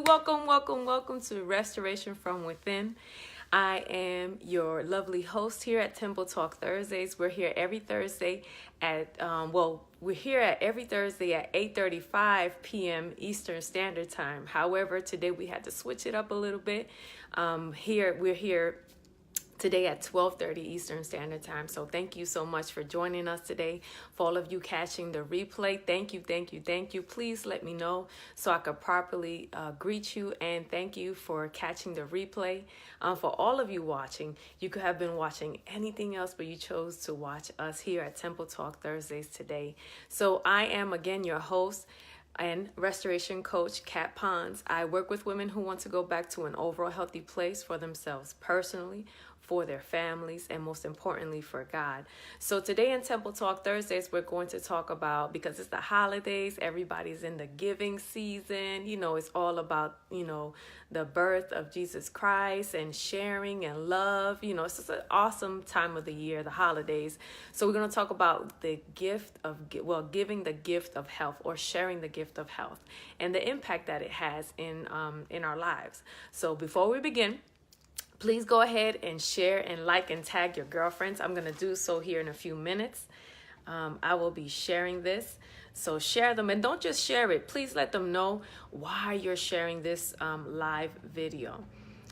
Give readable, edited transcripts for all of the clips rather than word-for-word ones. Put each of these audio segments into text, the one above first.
welcome to Restoration from Within. I am your lovely host here at Temple Talk Thursdays. We're here every Thursday at, we're here at every Thursday at 8:35 p.m. Eastern Standard Time. However, today we had to switch it up a little bit. We're here today at 12:30 Eastern Standard Time. So thank you so much for joining us today. For all of you catching the replay, thank you. Please let me know so I could properly greet you, and thank you for catching the replay. For all of you watching, you could have been watching anything else, but you chose to watch us here at Temple Talk Thursdays today. So I am again your host and restoration coach, Kat Pons. I work with women who want to go back to an overall healthy place for themselves personally, for their families, and most importantly for God. So today in Temple Talk Thursdays, we're going to talk about, because it's the holidays, everybody's in the giving season, it's all about, the birth of Jesus Christ and sharing and love. It's just an awesome time of the year, the holidays. So we're going to talk about the gift of, giving the gift of health, or sharing the gift of health, and the impact that it has in our lives. So before we begin, please go ahead and share and like and tag your girlfriends. I'm going to do so here in a few minutes. I will be sharing this. So share them, and don't just share it. Please let them know why you're sharing this live video.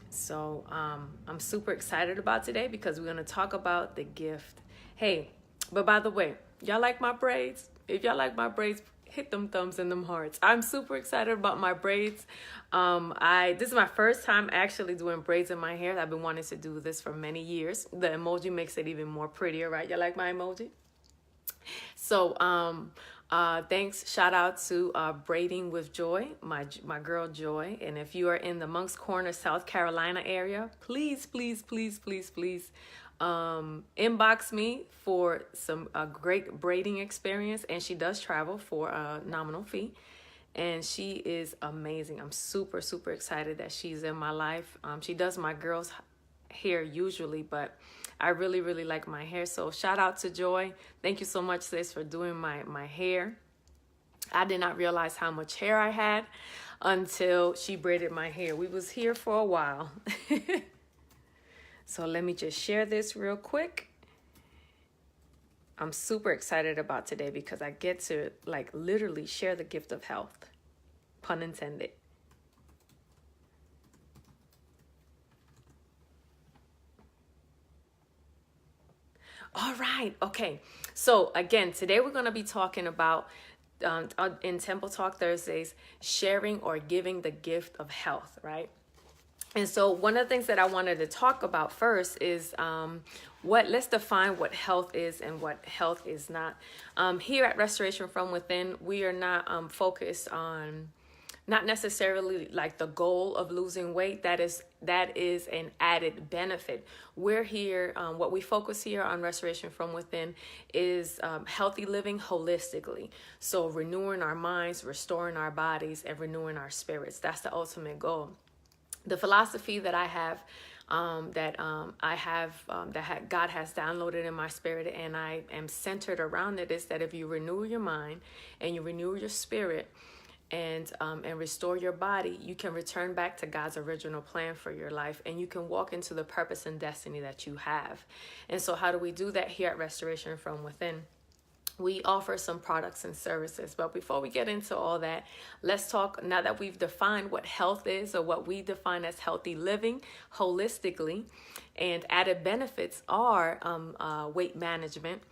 So I'm super excited about today because we're going to talk about the gift. Hey, but by the way, y'all like my braids? If y'all like my braids, hit them thumbs and them hearts. I'm super excited about my braids. This is my first time actually doing braids in my hair. I've been wanting to do this for many years. The emoji makes it even more prettier, right? You like my emoji? So thanks. Shout out to Braiding with Joy, my girl Joy. And if you are in the Moncks Corner, South Carolina area, please inbox me for some great braiding experience. And she does travel for a nominal fee, and she is amazing. I'm super excited that she's in my life. She does my girls' hair usually, but I really like my hair. So shout out to Joy. Thank you so much, sis, for doing my hair. I did not realize how much hair I had until she braided my hair. We was here for a while. So let me just share this real quick. I'm super excited about today because I get to literally share the gift of health, pun intended. All right. Okay. So again, today we're going to be talking about in Temple Talk Thursdays, sharing or giving the gift of health, right? And so one of the things that I wanted to talk about first is let's define what health is and what health is not. Here at Restoration from Within, we are not focused on not necessarily like the goal of losing weight. That is an added benefit. We're here, what we focus here on Restoration from Within is healthy living holistically. So renewing our minds, restoring our bodies, and renewing our spirits. That's the ultimate goal. The philosophy that I have, that God has downloaded in my spirit, and I am centered around it, is that if you renew your mind and you renew your spirit and restore your body, you can return back to God's original plan for your life, and you can walk into the purpose and destiny that you have. And so how do we do that here at Restoration from Within? We offer some products and services. But before we get into all that, let's talk, now that we've defined what health is, or what we define as healthy living holistically, and added benefits are weight management.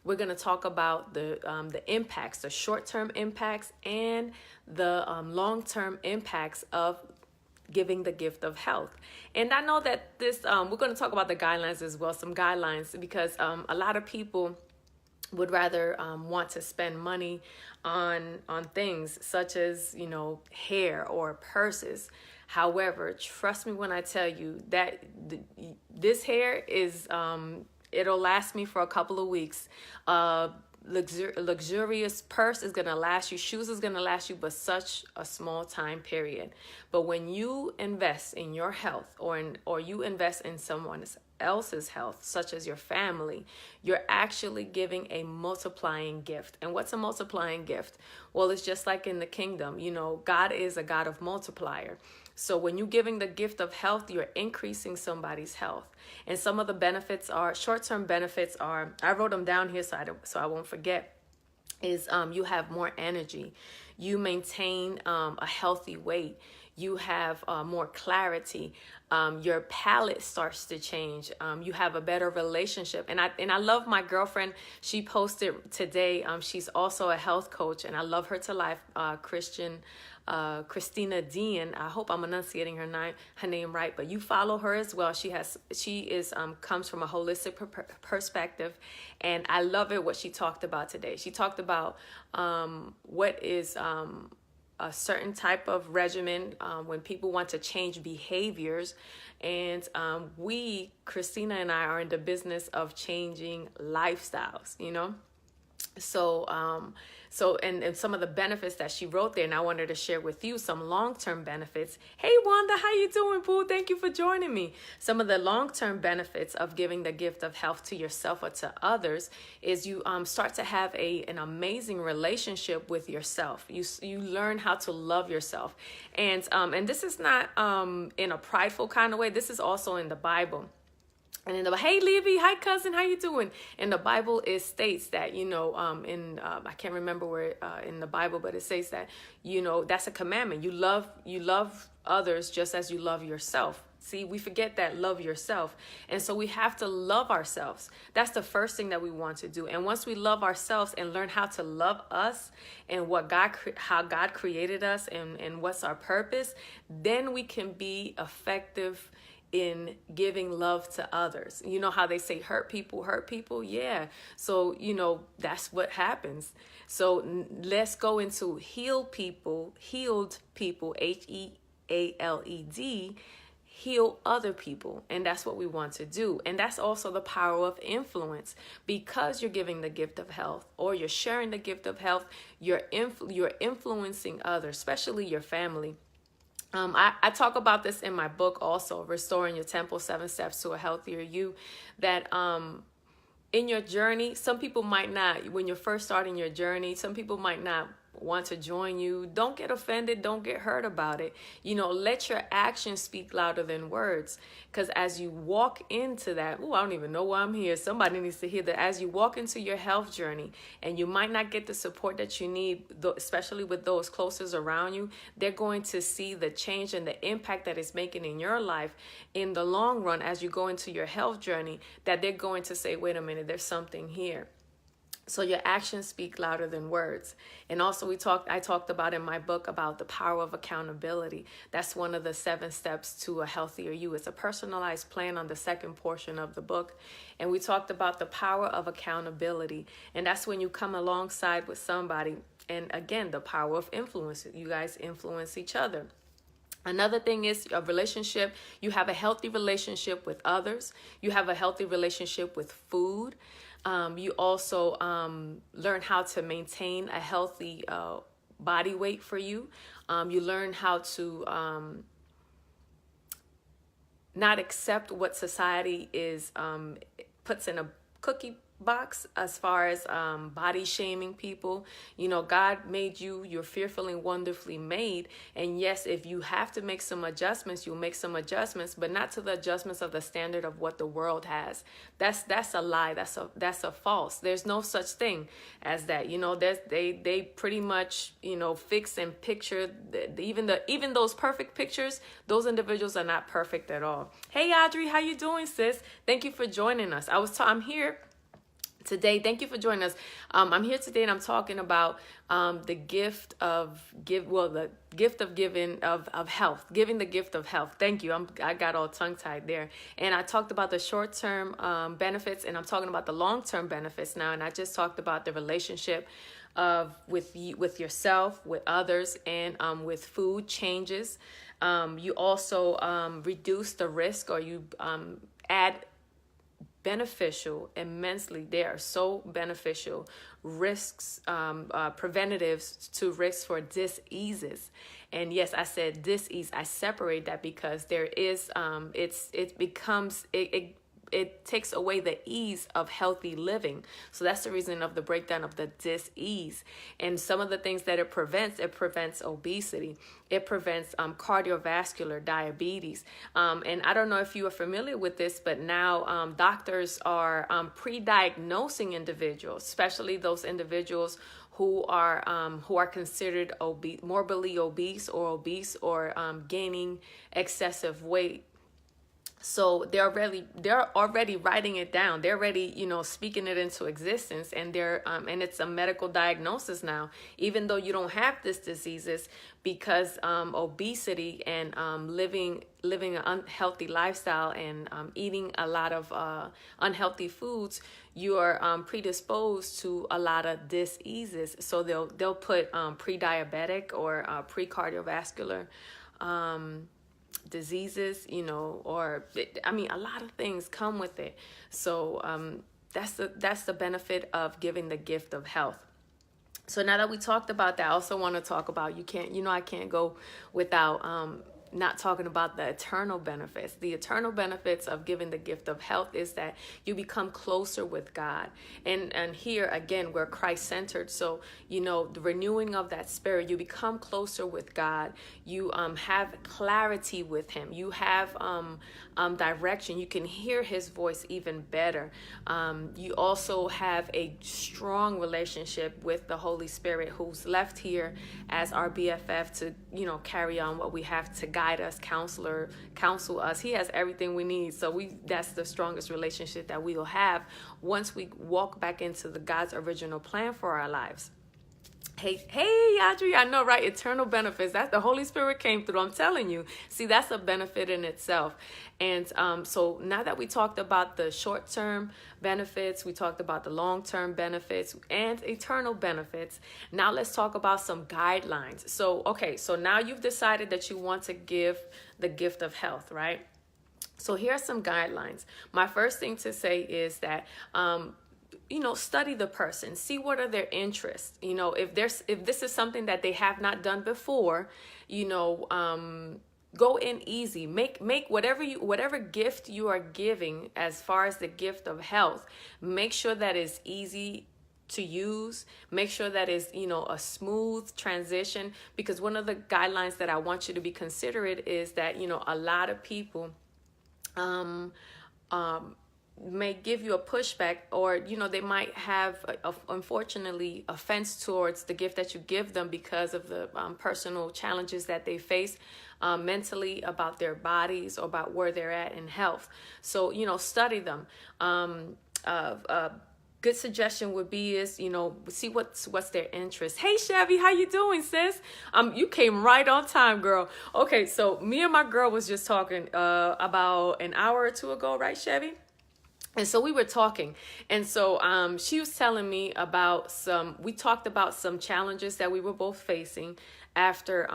We're going to talk about the impacts, the short-term impacts, and the long-term impacts of giving the gift of health. And I know that this, we're going to talk about the guidelines as well, some guidelines, because a lot of people would rather want to spend money on things such as, hair or purses. However, trust me when I tell you that this hair is, it'll last me for a couple of weeks. Luxurious purse is going to last you. Shoes is going to last you, but such a small time period. But when you invest in your health, or you invest in someone else's health, such as your family, you're actually giving a multiplying gift. And what's a multiplying gift? Well, it's just like in the kingdom. God is a God of multiplier. So when you're giving the gift of health, you're increasing somebody's health. And some of the benefits are, short-term benefits are, I wrote them down here so I won't forget, is you have more energy. You maintain a healthy weight. You have more clarity. Your palate starts to change. You have a better relationship. And I love my girlfriend. She posted today. She's also a health coach, and I love her to life. Christina Dean. I hope I'm enunciating her name right, but you follow her as well. She is comes from a holistic perspective, and I love it what she talked about today. She talked about what is a certain type of regimen when people want to change behaviors, and Christina and I are in the business of changing lifestyles. So and some of the benefits that she wrote there, and I wanted to share with you some long-term benefits. Hey Wanda, how you doing, boo? Thank you for joining me. Some of the long-term benefits of giving the gift of health to yourself or to others is you start to have an amazing relationship with yourself. You learn how to love yourself, and this is not in a prideful kind of way. This is also in the Bible. And hey Levy, hi cousin, how you doing? In the Bible, it states that I can't remember where in the Bible, but it says that that's a commandment. You love others just as you love yourself. See, we forget that, love yourself, and so we have to love ourselves. That's the first thing that we want to do. And once we love ourselves and learn how to love us and how God created us and what's our purpose, then we can be effective in giving love to others. You know how they say hurt people? Yeah. So, that's what happens. So let's go into healed people, HEALed, heal other people. And that's what we want to do. And that's also the power of influence, because you're giving the gift of health or you're sharing the gift of health. You're influencing others, especially your family. I talk about this in my book also, Restoring Your Temple, 7 Steps to a Healthier You, that in your journey, some people might not, when you're first starting your journey, some people might not want to join you. Don't get offended. Don't get hurt about it. Let your actions speak louder than words. Because as you walk into that, I don't even know why I'm here. Somebody needs to hear that. As you walk into your health journey, and you might not get the support that you need, especially with those closest around you, they're going to see the change and the impact that it's making in your life in the long run as you go into your health journey, that they're going to say, wait a minute, there's something here. So your actions speak louder than words. And also I talked about in my book about the power of accountability. That's one of the 7 steps to a healthier you. It's a personalized plan on the second portion of the book. And we talked about the power of accountability. And that's when you come alongside with somebody. And again, the power of influence. You guys influence each other. Another thing is a relationship. You have a healthy relationship with others. You have a healthy relationship with food. You also learn how to maintain a healthy body weight for you. You learn how to not accept what society puts in a cookie box as far as body shaming people. God made you, you're fearfully and wonderfully made, and yes, if you have to make some adjustments, you'll make some adjustments, but not to the adjustments of the standard of what the world has. That's a lie. That's a false. There's no such thing as that. They pretty much fix and picture even those perfect pictures. Those individuals are not perfect at all. Hey Audrey, how you doing, sis? Thank you for joining us. I'm here today. Thank you for joining us. I'm here today, and I'm talking about the gift of health, giving the gift of health. Thank you. I got all tongue tied there, and I talked about the short term benefits, and I'm talking about the long term benefits now. And I just talked about the relationship with yourself, with others, and with food changes. You also reduce the risk, or you add beneficial immensely. They are so beneficial risks, preventatives to risks for diseases. And yes, I said disease. I separate that because there is it it takes away the ease of healthy living. So that's the reason of the breakdown of the dis-ease. And some of the things that it prevents obesity. It prevents cardiovascular diabetes. And I don't know if you are familiar with this, but now doctors are pre-diagnosing individuals, especially those individuals who are considered obese, morbidly obese or gaining excessive weight. So they're already writing it down. They're already, speaking it into existence, and and it's a medical diagnosis now, even though you don't have this diseases, because obesity and living an unhealthy lifestyle and eating a lot of unhealthy foods, you are predisposed to a lot of diseases. So they'll put pre-diabetic or pre-cardiovascular diseases, or a lot of things come with it. So that's the benefit of giving the gift of health. So now that we talked about that, I also want to talk about, I can't go without not talking about the eternal benefits. The eternal benefits of giving the gift of health is that you become closer with God. And here again, we're Christ-centered. So, the renewing of that spirit, you become closer with God. You have clarity with him. You have direction. You can hear his voice even better. You also have a strong relationship with the Holy Spirit, who's left here as our BFF to, carry on what we have to guide us, counsel us. He has everything we need. So that's the strongest relationship that we will have once we walk back into God's original plan for our lives. Hey, Audrey, I know, right? Eternal benefits. That's the Holy Spirit came through. I'm telling you. See, that's a benefit in itself. And so now that we talked about the short-term benefits, we talked about the long-term benefits and eternal benefits. Now let's talk about some guidelines. So now you've decided that you want to give the gift of health, right? So here are some guidelines. My first thing to say is that study the person, see what are their interests. If this is something that they have not done before, go in easy. Make whatever gift you are giving, as far as the gift of health, make sure that is easy to use. Make sure that is a smooth transition, because one of the guidelines that I want you to be considerate is that a lot of people may give you a pushback, or they might have unfortunately offense towards the gift that you give them because of the personal challenges that they face mentally, about their bodies, or about where they're at in health. So study them. Good suggestion would be is see what's their interest. Hey Chevy, how you doing, sis? You came right on time, girl. Okay, so me and my girl was just talking about an hour or two ago, right, Chevy? And so we were talking, and so she was telling me about we talked about some challenges that we were both facing after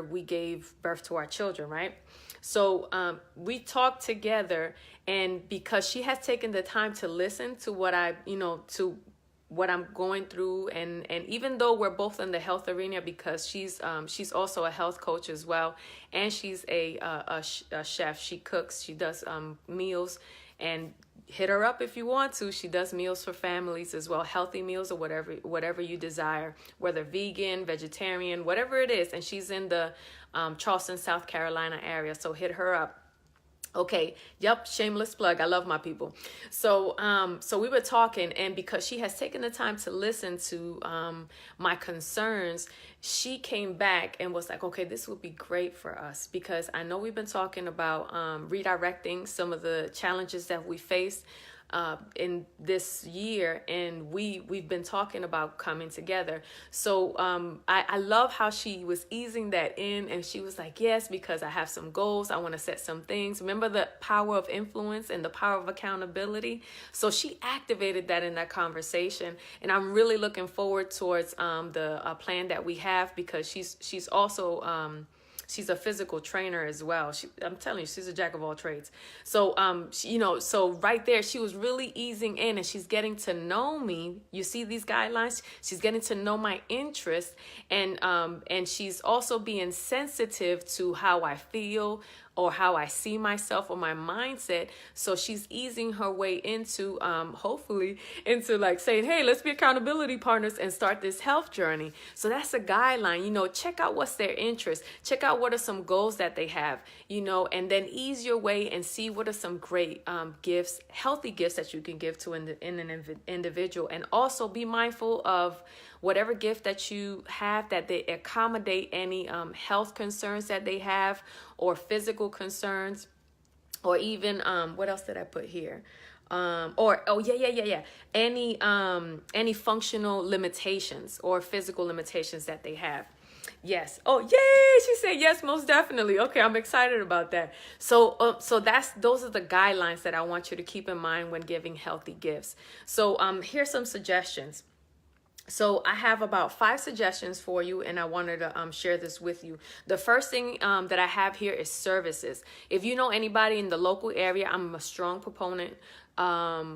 we gave birth to our children, right? So we talked together, and because she has taken the time to listen to what what I'm going through, and even though we're both in the health arena, because she's also a health coach as well, and she's a chef. She cooks, she does meals. And hit her up if you want to. She does meals for families as well, healthy meals or whatever you desire, whether vegan, vegetarian, whatever it is. And she's in the Charleston, South Carolina area. So hit her up. Okay. Yep. Shameless plug. I love my people. So we were talking, and because she has taken the time to listen to my concerns, she came back and was like, okay, this would be great for us, because I know we've been talking about redirecting some of the challenges that we face in this year, and we've been talking about coming together. So I love how she was easing that in, and she was like, yes, because I have some goals, I want to set some things. Remember the power of influence and the power of accountability? So she activated that in that conversation, and I'm really looking forward towards the plan that we have, because she's also she's a physical trainer as well. I'm telling you, she's a jack of all trades. So, so right there, she was really easing in, and she's getting to know me. You see these guidelines? She's getting to know my interests, and she's also being sensitive to how I feel, or how I see myself or my mindset. So she's easing her way into, hopefully, into like saying, hey, let's be accountability partners and start this health journey. So that's a guideline. Check out what's their interest. Check out what are some goals that they have, and then ease your way and see what are some great gifts, healthy gifts that you can give to an individual. And also be mindful of whatever gift that you have, that they accommodate any health concerns that they have, or physical concerns, or even what else did I put here? Any functional limitations or physical limitations that they have. Yes. Oh, yay! She said yes, most definitely. Okay, I'm excited about that. So those are the guidelines that I want you to keep in mind when giving healthy gifts. So here's some suggestions. So I have about 5 suggestions for you, and I wanted to share this with you. The first thing that I have here is services. If you know anybody in the local area, I'm a strong proponent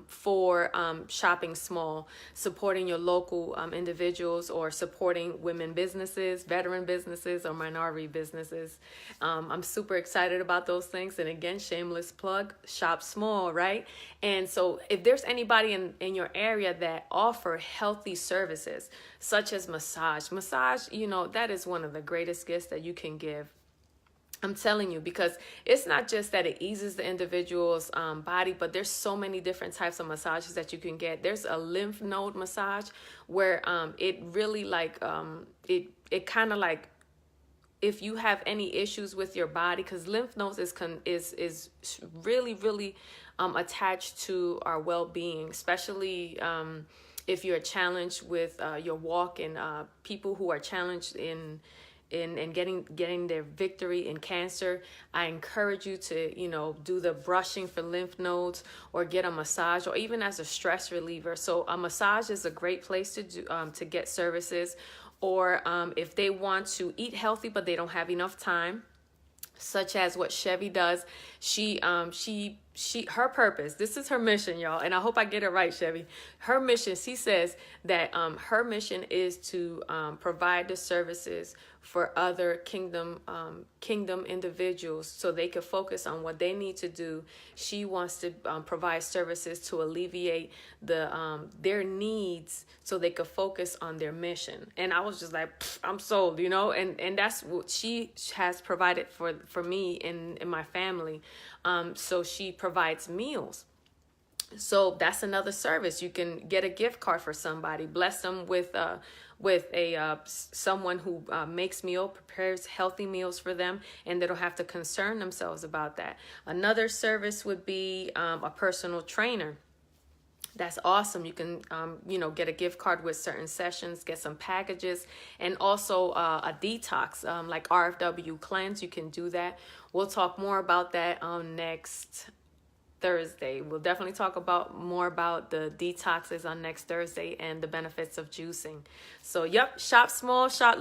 for shopping small, supporting your local individuals, or supporting women businesses, veteran businesses, or minority businesses. I'm super excited about those things. And again, shameless plug, shop small, right? And so if there's anybody in your area that offer healthy services, such as massage, that is one of the greatest gifts that you can give. I'm telling you, because it's not just that it eases the individual's body, but there's so many different types of massages that you can get. There's a lymph node massage where it really it kind of like, if you have any issues with your body, because lymph nodes is really, really attached to our well-being, especially if you're challenged with your walk, and people who are challenged in getting their victory in cancer. I encourage you to, do the brushing for lymph nodes, or get a massage, or even as a stress reliever. So a massage is a great place to do, to get services, or if they want to eat healthy, but they don't have enough time, such as what Chevy does. Her purpose, this is her mission, y'all, and I hope I get it right, Chevy. Her mission, she says that her mission is to provide the services for other kingdom individuals, so they can focus on what they need to do. She wants to provide services to alleviate their needs, so they could focus on their mission. And I was just like, I'm sold, and that's what she has provided for me and my family. So she provides meals. So that's another service. You can get a gift card for somebody, bless them with someone who prepares healthy meals for them, and they don't have to concern themselves about that. Another service would be a personal trainer. That's awesome. You can, get a gift card with certain sessions, get some packages, and also a detox, like RFW cleanse. You can do that. We'll talk more about that next Thursday. We'll definitely talk more about the detoxes on next Thursday and the benefits of juicing. So, yep, shop small, shop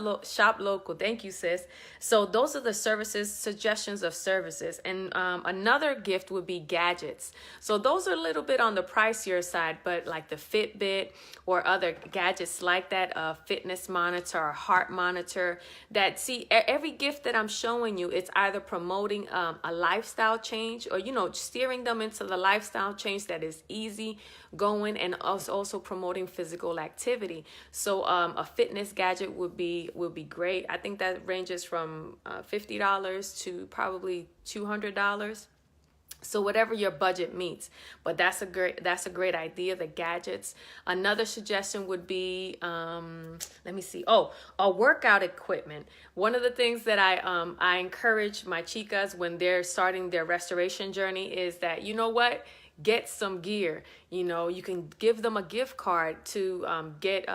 local. Thank you, sis. So those are the suggestions of services. And another gift would be gadgets. So those are a little bit on the pricier side, but like the Fitbit or other gadgets like that, a fitness monitor, a heart monitor, every gift that I'm showing you, it's either promoting a lifestyle change, or, steering them into the lifestyle change that is easy going, and also promoting physical activity. So a fitness gadget would be great. I think that ranges from $50 to probably $200. So whatever your budget meets, but that's a great idea, the gadgets. Another suggestion would be, a workout equipment. One of the things that I encourage my chicas when they're starting their restoration journey is that, get some gear. You can give them a gift card to get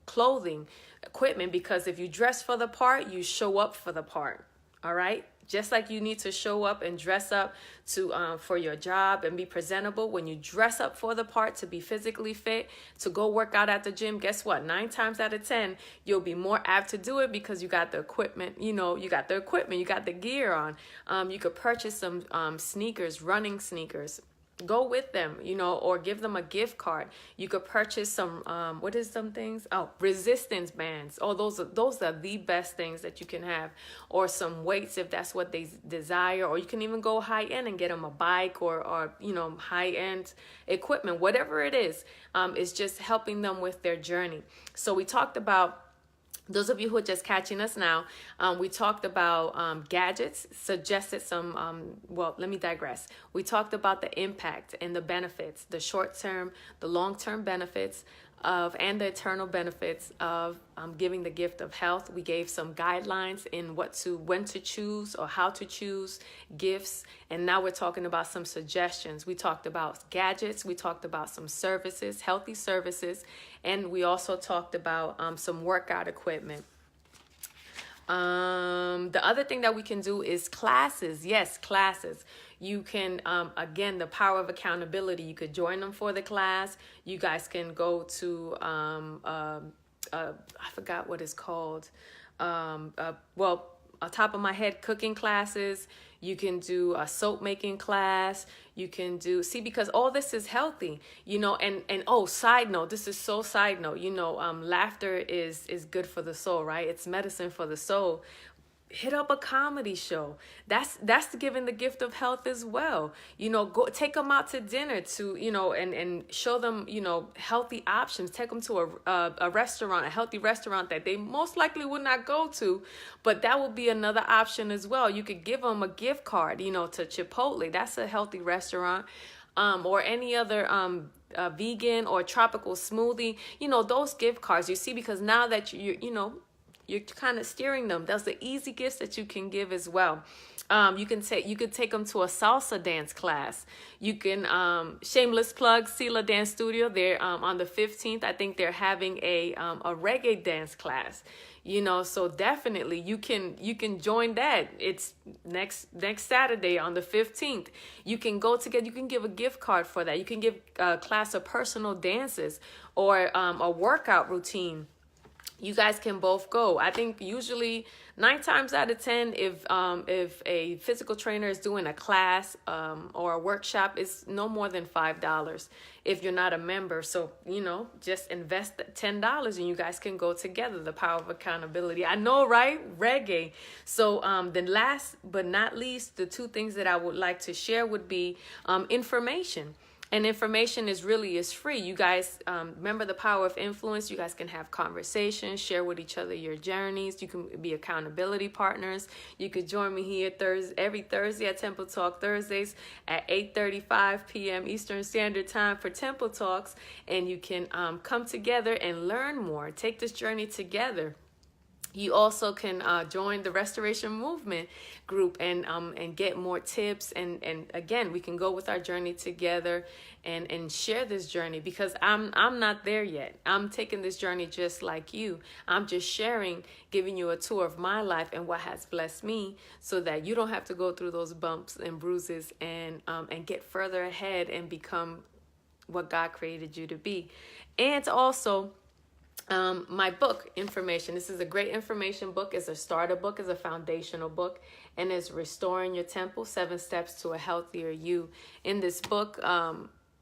clothing, equipment, because if you dress for the part, you show up for the part. All right. Just like you need to show up and dress up for your job and be presentable, when you dress up for the part to be physically fit, to go work out at the gym, guess what? 9 times out of 10, you'll be more apt to do it because you got the equipment, you got the gear on. You could purchase some sneakers, running sneakers. go with them, or give them a gift card. You could purchase some, what is some things? Oh, resistance bands. Oh, those are the best things that you can have, or some weights if that's what they desire, or you can even go high end and get them a bike or high end equipment, whatever it is. It's just helping them with their journey. So we talked about, those of you who are just catching us now, we talked about gadgets, suggested some, let me digress. We talked about the impact and the benefits, the short-term, the long-term benefits of, and the eternal benefits of giving the gift of health. We gave some guidelines in when to choose or how to choose gifts. And now we're talking about some suggestions. We talked about gadgets. We talked about some services, healthy services. And we also talked about some workout equipment. The other thing that we can do is classes. Yes, classes. You can, again, the power of accountability. You could join them for the class. You guys can go to, I forgot what it's called. On top of my head, cooking classes. You can do a soap making class. You can do, because all this is healthy, side note, this is so side note, laughter is good for the soul, right? It's medicine for the soul. Hit up a comedy show. That's giving the gift of health as well. Go take them out to dinner and show them, healthy options. Take them to a restaurant, a healthy restaurant that they most likely would not go to, but that would be another option as well. You could give them a gift card, to Chipotle. That's a healthy restaurant. Or any other vegan or tropical smoothie, those gift cards, because now that you're kind of steering them. Those are easy gifts that you can give as well. You could take them to a salsa dance class. You can, shameless plug, Sela Dance Studio. They're on the 15th. I think they're having a reggae dance class. So definitely you can join that. It's next Saturday on the 15th. You can go together. You can give a gift card for that. You can give a class of personal dances or a workout routine. You guys can both go. I think usually 9 times out of 10, if a physical trainer is doing a class or a workshop, it's no more than $5 if you're not a member. So, just invest $10 and you guys can go together. The power of accountability. I know, right? Reggae. So then last but not least, the 2 things that I would like to share would be information. And information is free. You guys, remember the power of influence. You guys can have conversations, share with each other your journeys. You can be accountability partners. You could join me here every Thursday at Temple Talk Thursdays at 8:35 p.m. Eastern Standard Time for Temple Talks. And you can come together and learn more. Take this journey together. You also can join the Restoration Movement group and get more tips. And again, we can go with our journey together and share this journey, because I'm not there yet. I'm taking this journey just like you. I'm just sharing, giving you a tour of my life and what has blessed me, so that you don't have to go through those bumps and bruises and get further ahead and become what God created you to be. And also, my book, Information. This is a great information book. It's a starter book. It's a foundational book. And it's Restoring Your Temple, 7 Steps to a Healthier You. In this book,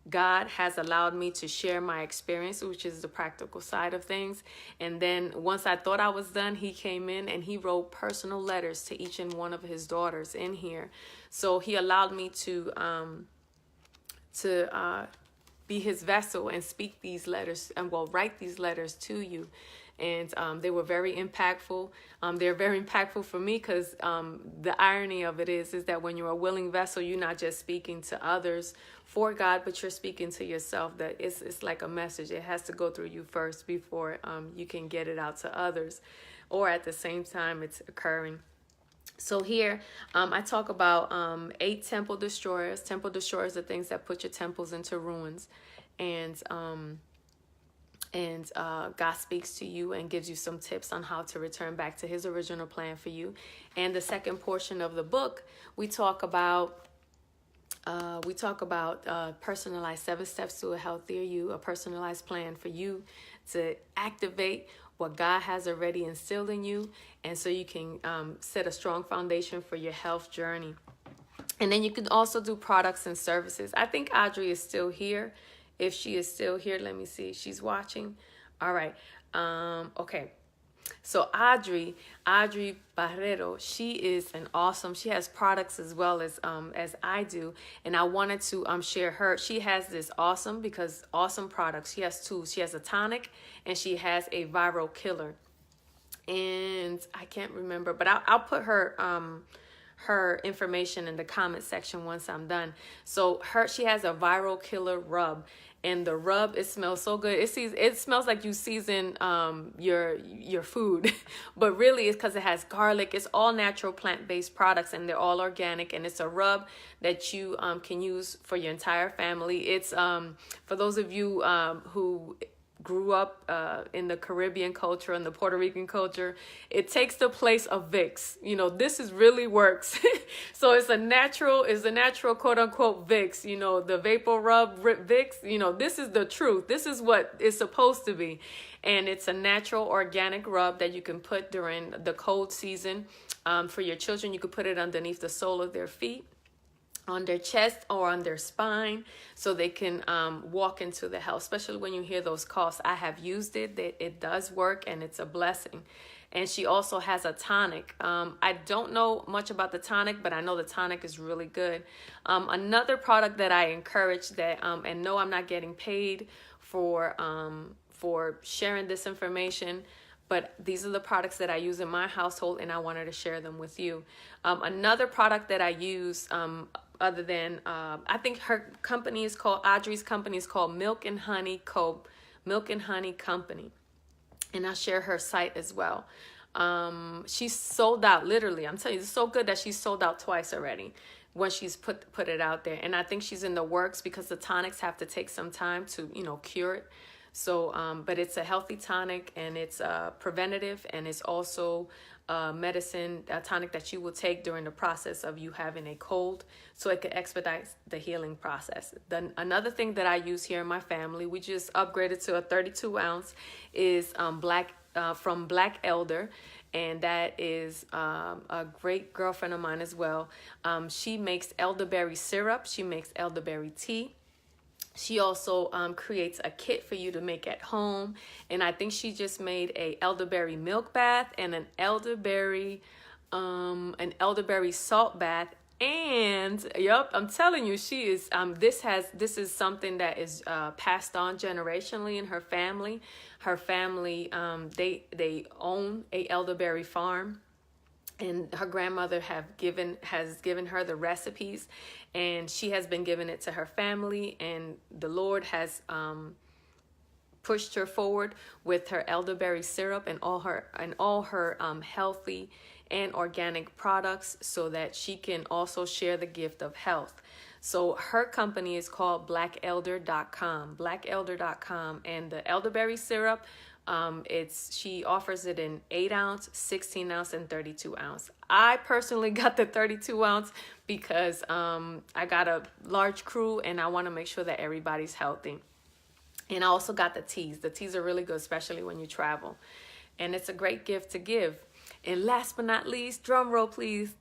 God has allowed me to share my experience, which is the practical side of things. And then once I thought I was done, he came in and he wrote personal letters to each and one of his daughters in here. So he allowed me to be his vessel and speak these letters and write these letters to you. And they were very impactful. They're very impactful for me because the irony of it is that when you're a willing vessel, you're not just speaking to others for God, but you're speaking to yourself. That it's like a message. It has to go through you first before you can get it out to others, or at the same time it's occurring. So here, I talk about 8 temple destroyers. Temple destroyers are things that put your temples into ruins. And God speaks to you and gives you some tips on how to return back to his original plan for you. And the second portion of the book, we talk about personalized 7 steps to a healthier you, a personalized plan for you to activate what God has already instilled in you, and so you can set a strong foundation for your health journey. And then you can also do products and services. I think Audrey is still here. If she is still here, let me see. She's watching. All right. Okay. So Audrey Barrero, she is an awesome. She has products as well as I do, and I wanted to share her. She has this awesome products. She has two. She has a tonic and she has a viral killer. And I can't remember, but I'll put her information in the comment section once I'm done. So she has a viral killer rub, and the rub, it smells so good. It smells like you season your food, but really it's because it has garlic. It's all natural plant-based products, and they're all organic, and it's a rub that you can use for your entire family. It's for those of you who grew up in the Caribbean culture and the Puerto Rican culture, it takes the place of Vicks. You know, this is really works. So it's a natural quote unquote Vicks, you know, the vapor rub Vicks, you know, this is the truth. This is what it's supposed to be. And it's a natural organic rub that you can put during the cold season. For your children, you could put it underneath the sole of their feet, on their chest or on their spine, so they can walk into the house, especially when you hear those coughs. I have used it. It does work, and it's a blessing. And she also has a tonic. I don't know much about the tonic, but I know the tonic is really good. Another product that I encourage that, and no, I'm not getting paid for sharing this information, but these are the products that I use in my household, and I wanted to share them with you. Another product that I use, other than, I think Audrey's company is called Milk and Honey Company. And I'll share her site as well. She's sold out, literally. I'm telling you, it's so good that she's sold out twice already when she's put it out there. And I think she's in the works because the tonics have to take some time to, cure it. So, but it's a healthy tonic, and it's preventative, and it's also a tonic that you will take during the process of you having a cold, so it can expedite the healing process. Then another thing that I use here in my family, we just upgraded to a 32 ounce, is from Black Elder. And that is a great girlfriend of mine as well. She makes elderberry syrup. She makes elderberry tea. She also creates a kit for you to make at home. And I think she just made a elderberry milk bath and an elderberry salt bath. And yep, I'm telling you, she is this is something that is passed on generationally in her family. Her family they own a elderberry farm. And her grandmother has given her the recipes, and she has been giving it to her family. And the Lord has pushed her forward with her elderberry syrup and all her healthy and organic products, so that she can also share the gift of health. So her company is called blackelder.com, blackelder.com, and the elderberry syrup, she offers it in 8 ounce, 16 ounce, and 32 ounce. I personally got the 32 ounce because I got a large crew, and I want to make sure that everybody's healthy. And I also got the teas. The teas are really good, especially when you travel. And it's a great gift to give. And last but not least, drum roll please,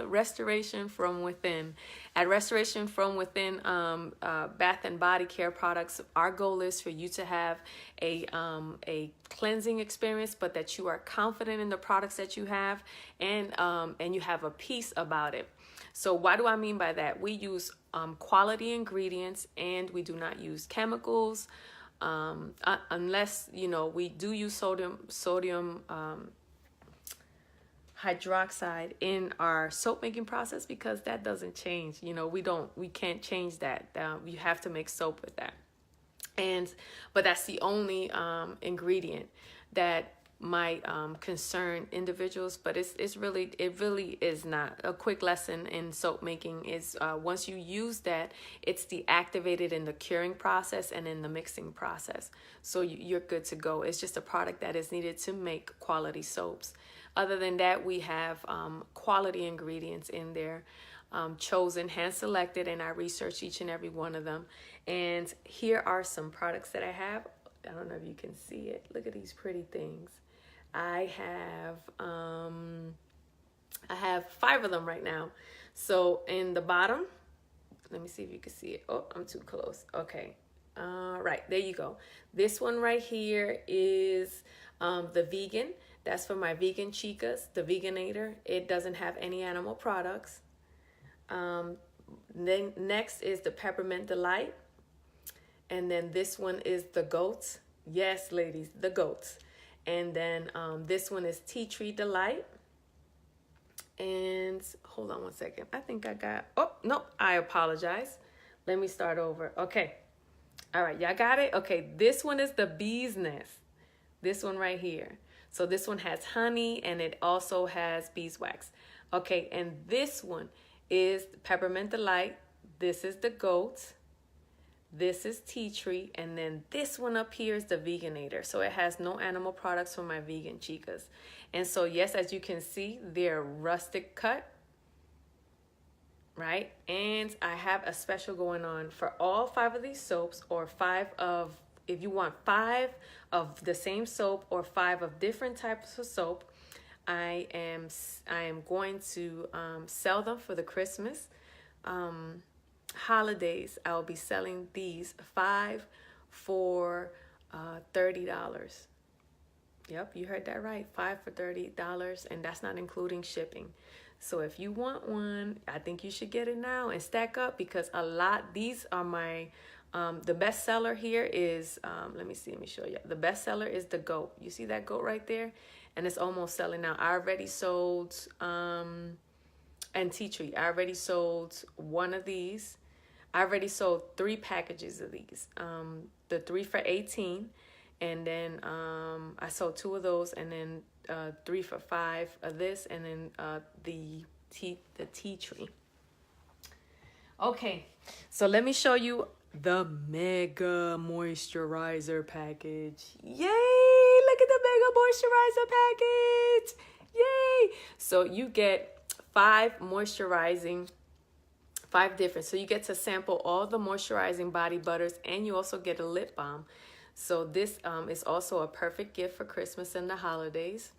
Restoration from Within. At Restoration from Within Bath and Body Care products, our goal is for you to have a cleansing experience, but that you are confident in the products that you have, and you have a peace about it. So what do I mean by that? We use quality ingredients, and we do not use chemicals. Unless we do use sodium hydroxide in our soap making process, because that doesn't change. We can't change that. You have to make soap with that. But that's the only ingredient that might concern individuals, but it really is not. A quick lesson in soap making is once you use that, it's deactivated in the curing process and in the mixing process, so you're good to go. It's just a product that is needed to make quality soaps. Other than that, we have quality ingredients in there, chosen, hand selected, and I research each and every one of them. And here are some products that I have. I don't know if you can see it. Look at these pretty things. I have 5 of them right now. So in the bottom, let me see if you can see it. Oh, I'm too close. Okay. Right, there you go. This one right here is the vegan. That's for my vegan chicas, the Veganator. It doesn't have any animal products. Then next is the Peppermint Delight. And then this one is the Goats. Yes, ladies, the Goats. And then this one is Tea Tree Delight. And hold on one second. I think I got, oh, no, I apologize. Let me start over. Okay. All right, y'all got it? Okay, this one is the Bee's Nest. This one right here. So this one has honey and it also has beeswax. Okay, and this one is the Peppermint Delight. This is the Goat. This is Tea Tree. And then this one up here is the Veganator. So it has no animal products for my vegan chicas. And so, yes, as you can see, they're rustic cut. Right? And I have a special going on for all 5 of these soaps, or 5 of, if you want 5 of the same soap or 5 of different types of soap, I am going to sell them for the Christmas holidays. I'll be selling these 5 for $30. Yep, you heard that right. 5 for $30, and that's not including shipping. So if you want one, I think you should get it now and stack up, because these are my, the best seller here is, let me show you. The best seller is the Goat. You see that Goat right there? And it's almost selling out. I already sold, and Tea Tree. I already sold one of these. I already sold 3 packages of these. The 3 for $18. And then I sold 2 of those, and then 3 for $5 of this, and then the tea tree. Okay, so let me show you the Mega Moisturizer package. Yay! Look at the Mega Moisturizer package. Yay! So you get 5 different. So you get to sample all the moisturizing body butters, and you also get a lip balm. So this is also a perfect gift for Christmas and the holidays.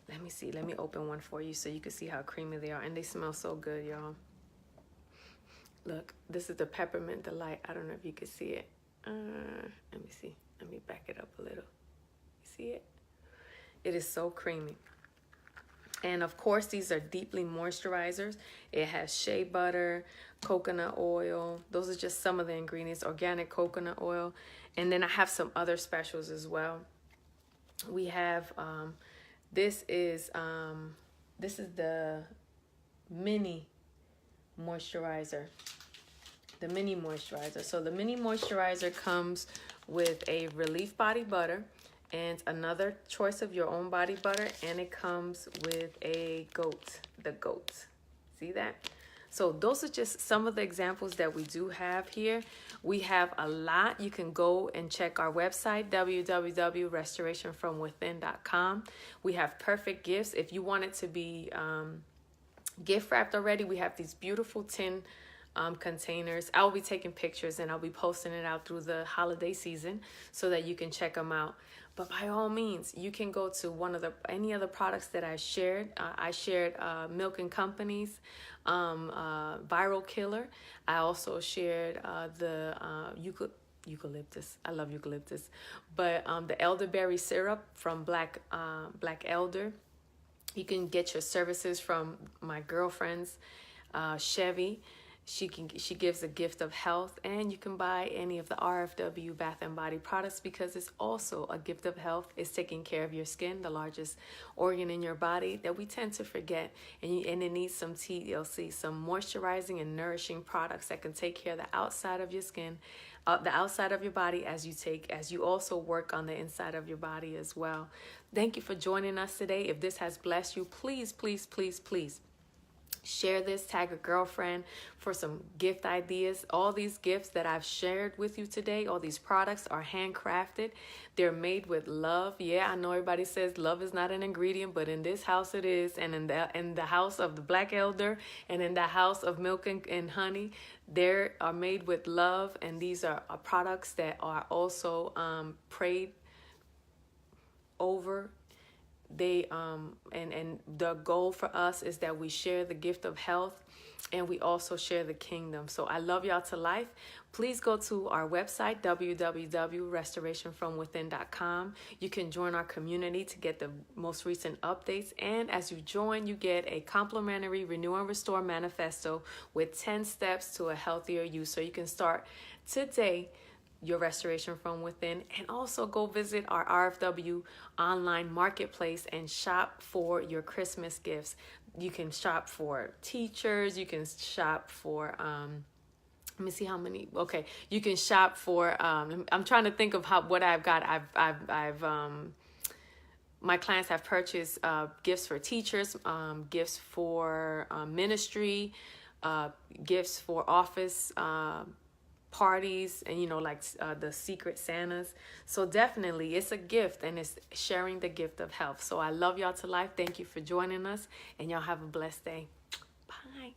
Let me see. Let me open one for you so you can see how creamy they are. And they smell so good, y'all. Look, this is the Peppermint Delight. I don't know if you can see it. Let me see. Let me back it up a little. You see it? It is so creamy. And of course, these are deeply moisturizers. It has shea butter, coconut oil. Those are just some of the ingredients. Organic coconut oil. And then I have some other specials as well. We have, this is the mini moisturizer. The mini moisturizer. So the mini moisturizer comes with a Relief body butter and another choice of your own body butter, and it comes with the Goat. See that? So those are just some of the examples that we do have here. We have a lot. You can go and check our website, www.restorationfromwithin.com. We have perfect gifts. If you want it to be gift wrapped already, we have these beautiful tin containers. I'll be taking pictures and I'll be posting it out through the holiday season so that you can check them out. But by all means, you can go to any other products that I shared. I shared Milk and Company's Viral Killer. I also shared the eucalyptus. I love eucalyptus. But the elderberry syrup from Black Elder. You can get your services from my girlfriends, Chevy. She gives a gift of health, and you can buy any of the RFW Bath and Body products because it's also a gift of health. It's taking care of your skin, the largest organ in your body that we tend to forget. And it needs some TLC, some moisturizing and nourishing products that can take care of the outside of your skin, the outside of your body as you also work on the inside of your body as well. Thank you for joining us today. If this has blessed you, please, please, please, please share this, tag a girlfriend for some gift ideas. All these gifts that I've shared with you today, all these products are handcrafted. They're made with love. Yeah, I know everybody says love is not an ingredient, but in this house it is. And in the house of the Black Elder and in the house of Milk and Honey, they are made with love. And these are products that are also prayed over they and the goal for us is that we share the gift of health, and we also share the kingdom. So I love y'all to life. Please go to our website, www.restorationfromwithin.com. You can join our community to get the most recent updates. And as you join, you get a complimentary Renew and Restore manifesto with 10 steps to a healthier you. So you can start today your restoration from within, and also go visit our RFW online marketplace and shop for your Christmas gifts. You can shop for teachers, you can shop for let me see how many. Okay, you can shop for I'm trying to think of what I've got. I've my clients have purchased gifts for teachers, gifts for ministry, gifts for office parties, and like the secret Santas. So definitely it's a gift, and it's sharing the gift of health. So I love y'all to life. Thank you for joining us, and y'all have a blessed day. Bye.